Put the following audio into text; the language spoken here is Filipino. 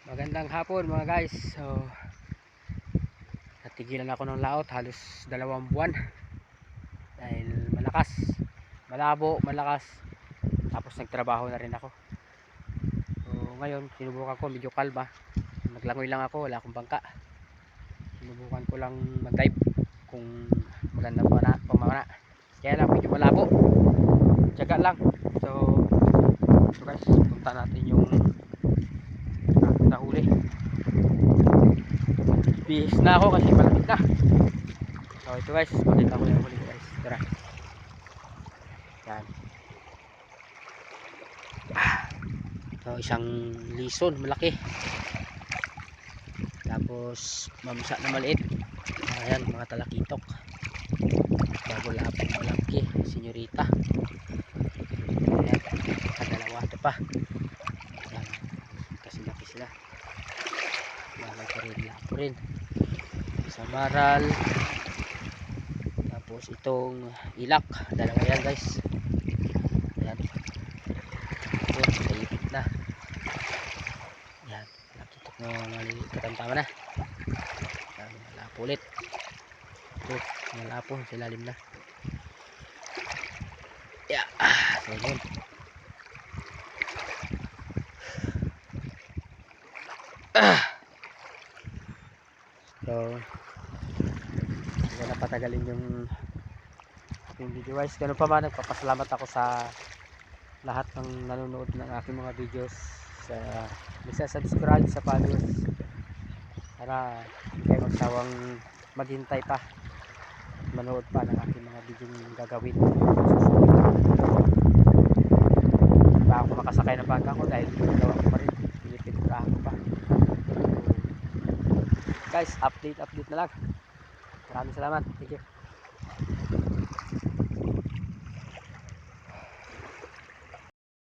Magandang hapon mga guys. So natigilan ako ng laot halos 2 buwan dahil malabo, malakas, tapos nagtrabaho na rin ako. So ngayon sinubukan ko, medyo kalma, naglangoy lang ako, wala akong bangka. Sinubukan ko lang mag-dive kung maganda pamana, kaya lang medyo malabo, tiyaga lang. So guys, punta natin yung nahuli. Bihis na ako kasi malamig na. So ito guys, pakita ko yung huli guys. Tara. Yan. So isang lison malaki. Tapos mamsa na maliit. Ayan, mga talakitok. Bago lapang malaki, senyorita. Ayan, kadalawa ito pa. Ayan, kasi laki sila. Lalay ko rin, lapo rin. Sa maral. Tapos itong ilak, dalawa yan guys. Ayan. Ayan, naipit na. Ayan, nakitok na maliliit, katantama na. Ayan, malapo ulit. Ito, malapo, sa ilalim na. Yeah, so yun. So hindi ko na patagalin yung aking video guys. Ganun pa man, nagpapasalamat ako sa lahat ng nanonood ng aking mga videos, sa subscribe, sa followers. Para hindi kayo magsawang maghintay pa, manood pa ng aking mga video gagawin. Ba ako makasakay ng bangka ko dahil gawa ko pa rin, pilipid ka ako pa. So, guys, update na lang. Maraming salamat. Thank you.